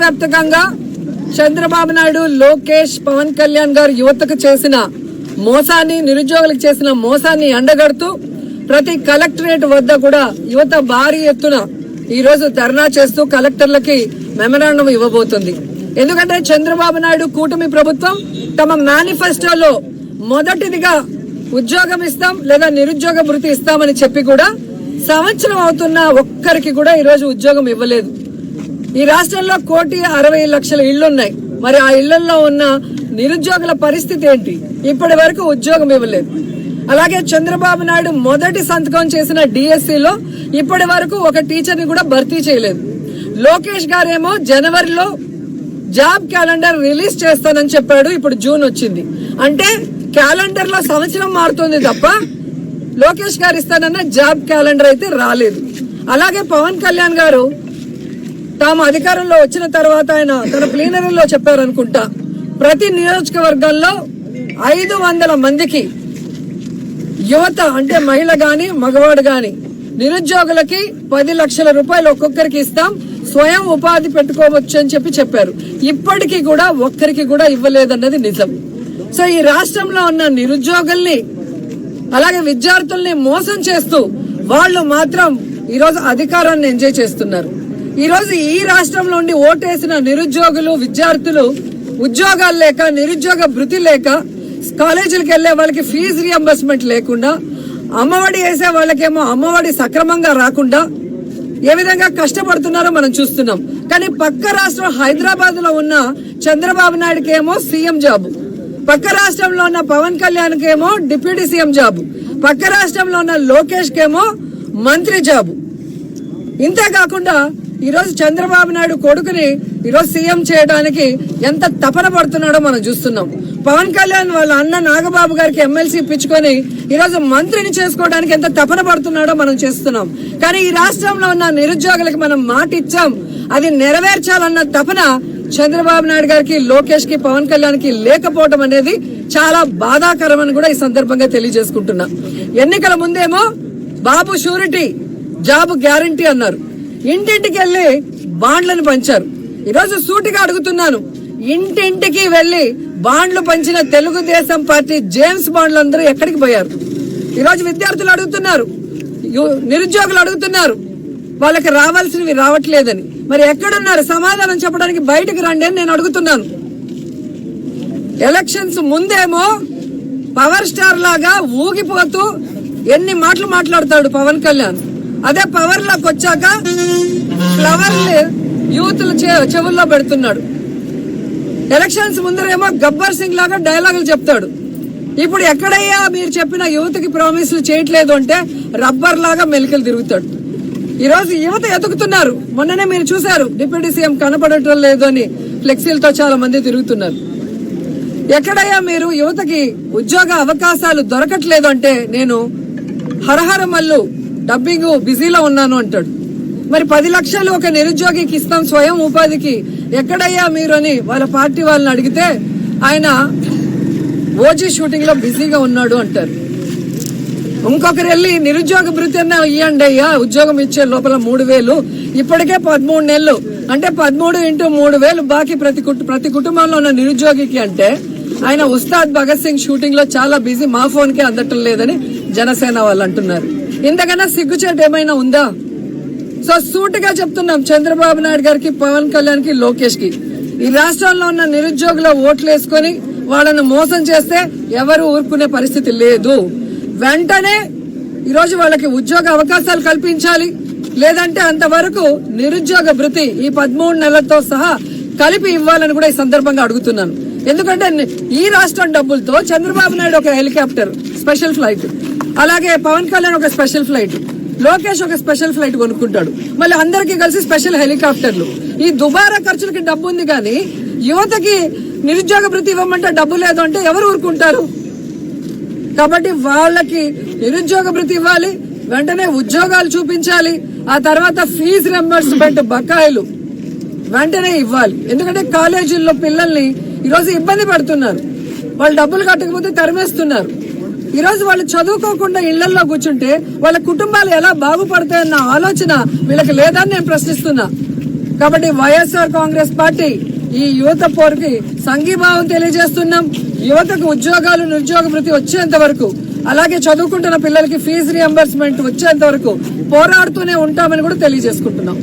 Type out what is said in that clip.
వ్యాప్తంగా చంద్రబాబు నాయుడు, లోకేష్, పవన్ కళ్యాణ్ గారు యువతకు చేసిన మోసాన్ని, నిరుద్యోగులకు చేసిన మోసాన్ని ఎండగడుతూ ప్రతి కలెక్టరేట్ వద్ద కూడా యువత భారీ ఎత్తున ఈ రోజు ధర్నా చేస్తూ కలెక్టర్లకి మెమరాండం ఇవ్వబోతుంది. ఎందుకంటే చంద్రబాబు నాయుడు కూటమి ప్రభుత్వం తమ మేనిఫెస్టోలో మొదటిదిగా ఉద్యోగం ఇస్తాం లేదా నిరుద్యోగ భృతి ఇస్తామని చెప్పి కూడా సంవత్సరం అవుతున్న ఒక్కరికి కూడా ఈ రోజు ఉద్యోగం ఇవ్వలేదు. ఈ రాష్ట్రంలో 1,60,00,000 ఇళ్లున్నాయి. మరి ఆ ఇళ్లలో ఉన్న నిరుద్యోగుల పరిస్థితి ఏంటి? ఇప్పటి వరకు ఉద్యోగం ఇవ్వలేదు. అలాగే చంద్రబాబు నాయుడు మొదటి సంతకం చేసిన డిఎస్సిలో ఇప్పటి వరకు ఒక టీచర్ని కూడా భర్తీ చేయలేదు. లోకేష్ గారేమో జనవరిలో జాబ్ క్యాలెండర్ రిలీజ్ చేస్తానని చెప్పాడు. ఇప్పుడు జూన్ వచ్చింది. అంటే క్యాలెండర్ లో సంవత్సరం మారుతుంది తప్ప లోకేష్ గారు ఇస్తానన్న జాబ్ క్యాలెండర్ అయితే రాలేదు. అలాగే పవన్ కళ్యాణ్ గారు తాము అధికారంలో వచ్చిన తర్వాత ఆయన తన ప్లీనరీలో చెప్పారనుకుంటా, ప్రతి నియోజకవర్గంలో 500 మందికి యువత అంటే మహిళ గాని మగవాడు గాని నిరుద్యోగులకి 10 లక్షల రూపాయలు ఒక్కొక్కరికి ఇస్తాం, స్వయం ఉపాధి పెట్టుకోవచ్చు అని చెప్పారు. ఇప్పటికీ కూడా ఒక్కరికి కూడా ఇవ్వలేదన్నది నిజం. సో ఈ రాష్ట్రంలో ఉన్న నిరుద్యోగుల్ని అలాగే విద్యార్థుల్ని మోసం చేస్తూ వాళ్ళు మాత్రం ఈరోజు అధికారాన్ని ఎంజాయ్ చేస్తున్నారు. ఈరోజు ఈ రాష్ట్రంలో ఉండి ఓటేసిన నిరుద్యోగులు, విద్యార్థులు ఉద్యోగాలు లేక, నిరుద్యోగ భృతి లేక, కాలేజీలకు వెళ్లే వాళ్ళకి ఫీజు రియంబర్స్మెంట్ లేకుండా, అమ్మఒడి వేసే వాళ్ళకేమో అమ్మఒడి సక్రమంగా రాకుండా ఏ విధంగా కష్టపడుతున్నారో మనం చూస్తున్నాం. కానీ పక్క రాష్ట్రం హైదరాబాద్ లో ఉన్న చంద్రబాబు నాయుడుకి ఏమో సీఎం జాబు, పక్క రాష్ట్రంలో ఉన్న పవన్ కళ్యాణ్ కేమో డిప్యూటీ సీఎం జాబు, పక్క రాష్ట్రంలో ఉన్న లోకేష్ కేమో మంత్రి జాబు. ఇంతేకాకుండా ఈరోజు చంద్రబాబు నాయుడు కొడుకుని ఈరోజు సీఎం చేయడానికి ఎంత తపన పడుతున్నాడో మనం చూస్తున్నాం. పవన్ కళ్యాణ్ వాళ్ళ అన్న నాగబాబు గారికి ఎమ్మెల్సీ ఇప్పించుకొని ఈరోజు మంత్రిని చేసుకోవడానికి ఎంత తపన పడుతున్నాడో మనం చేస్తున్నాం. కానీ ఈ రాష్ట్రంలో ఉన్న నిరుద్యోగులకు మనం మాట ఇచ్చాం, అది నెరవేర్చాలన్న తపన చంద్రబాబు నాయుడు గారికి, లోకేష్ కి, పవన్ కళ్యాణ్ కి లేకపోవడం అనేది చాలా బాధాకరమని కూడా ఈ సందర్భంగా తెలియజేసుకుంటున్నా. ఎన్నికల ముందేమో బాబు షూరిటీ, జాబ్ గ్యారంటీ అన్నారు. ఇంటింటికి వెళ్లి బాండ్లను పంచారు. ఈరోజు సూటిగా అడుగుతున్నాను, ఇంటింటికి వెళ్లి బాండ్లు పంచిన తెలుగుదేశం పార్టీ జేమ్స్ బాండ్లందరూ ఎక్కడికి పోయారు? ఈరోజు విద్యార్థులు అడుగుతున్నారు, నిరుద్యోగులు అడుగుతున్నారు, వాళ్ళకి రావాల్సినవి రావట్లేదని. మరి ఎక్కడున్నారు? సమాధానం చెప్పడానికి బయటకు రండి అని నేను అడుగుతున్నాను. ఎలక్షన్స్ ముందేమో పవర్ స్టార్ లాగా ఊగిపోతూ ఎన్ని మాటలు మాట్లాడతాడు పవన్ కళ్యాణ్. అదే పవర్ లోకి వచ్చాక ఫ్లవర్ యూత్లు చెవుల్లో పెడుతున్నాడు. ఎలక్షన్స్ ముందరేమో గబ్బర్ సింగ్ లాగా డైలాగులు చెప్తాడు. ఇప్పుడు ఎక్కడయ్యా మీరు చెప్పిన యువతకి ప్రామిస్లు చేయట్లేదు అంటే రబ్బర్ లాగా మెలికలు తిరుగుతాడు. ఈ రోజు యువత ఎదుగుతున్నారు. మొన్ననే మీరు చూశారు, డిప్యూటీ సీఎం కనపడటం లేదు అని ఫ్లెక్సీలతో చాలా మంది తిరుగుతున్నారు. ఎక్కడయ్యా మీరు యువతకి ఉద్యోగ అవకాశాలు దొరకట్లేదు అంటే నేను హరహర మల్లు డబ్బింగ్ బిజీలో ఉన్నాను అంటాడు. మరి 10 లక్షలు ఒక నిరుద్యోగికి ఇస్తాం స్వయం ఉపాధికి, ఎక్కడయ్యా మీరు అని వాళ్ళ పార్టీ వాళ్ళని అడిగితే ఆయన ఓజీ షూటింగ్ లో బిజీగా ఉన్నాడు అంటారు. ఇంకొకరు వెళ్ళి నిరుద్యోగ భృతి అన్న ఇవ్వండి అయ్యా, ఉద్యోగం ఇచ్చే లోపల 3,000, ఇప్పటికే 13 నెలలు అంటే 13 × 3,000 బాకీ ప్రతి కుటుంబంలో ఉన్న నిరుద్యోగికి అంటే ఆయన ఉస్తాద్ భగత్ సింగ్ షూటింగ్ లో చాలా బిజీ, మా ఫోన్ కే అందటం లేదని జనసేన వాళ్ళు అంటున్నారు. ఇంతకన్నా సిగ్గుచేటు ఏమైనా ఉందా? సో సూటిగా చెప్తున్నాం చంద్రబాబు నాయుడు గారికి, పవన్ కళ్యాణ్ కి, లోకేష్ కి, ఈ రాష్ట్రంలో ఉన్న నిరుద్యోగుల ఓట్లు వేసుకుని వాళ్ళను మోసం చేస్తే ఎవరు ఊరుకునే పరిస్థితి లేదు. వెంటనే ఈరోజు వాళ్ళకి ఉద్యోగ అవకాశాలు కల్పించాలి. లేదంటే అంతవరకు నిరుద్యోగ భృతి ఈ 13 నెలలతో సహా కలిపి ఇవ్వాలని కూడా ఈ సందర్భంగా అడుగుతున్నాను. ఎందుకంటే ఈ రాష్ట్రం డబ్బులతో చంద్రబాబు నాయుడు ఒక హెలికాప్టర్ స్పెషల్ ఫ్లైట్, అలాగే పవన్ కళ్యాణ్ ఒక స్పెషల్ ఫ్లైట్, లోకేష్ ఒక స్పెషల్ ఫ్లైట్ కొనుక్కుంటాడు. మళ్ళీ అందరికీ కలిసి స్పెషల్ హెలికాప్టర్లు. ఈ దుబారా ఖర్చులకి డబ్బు ఉంది కానీ యువతకి నిరుద్యోగ భృతి ఇవ్వమంటే డబ్బు లేదు అంటే ఎవరు ఊరుకుంటారు? కాబట్టి వాళ్ళకి నిరుద్యోగ భృతి ఇవ్వాలి, వెంటనే ఉద్యోగాలు చూపించాలి, ఆ తర్వాత ఫీజు రింబర్స్మెంట్ బకాయిలు వెంటనే ఇవ్వాలి. ఎందుకంటే కాలేజీల్లో పిల్లల్ని ఈరోజు ఇబ్బంది పెడుతున్నారు, వాళ్ళు డబ్బులు కట్టకపోతే తరిమేస్తున్నారు. ఈరోజు వాళ్ళు చదువుకోకుండా ఇళ్లలో కూర్చుంటే వాళ్ళ కుటుంబాలు ఎలా బాగుపడతాయన్న ఆలోచన వీళ్ళకి లేదని నేను ప్రశ్నిస్తున్నా. కాబట్టి వైఎస్ఆర్ కాంగ్రెస్ పార్టీ ఈ యువత పోరుకి సంఘీభావం తెలియజేస్తున్నాం. యువతకు ఉద్యోగాలు నిరుద్యోగ వృత్తి వచ్చేంత వరకు, అలాగే చదువుకుంటున్న పిల్లలకి ఫీజు రియంబర్స్మెంట్ వచ్చేంత వరకు పోరాడుతూనే ఉంటామని కూడా తెలియజేసుకుంటున్నాం.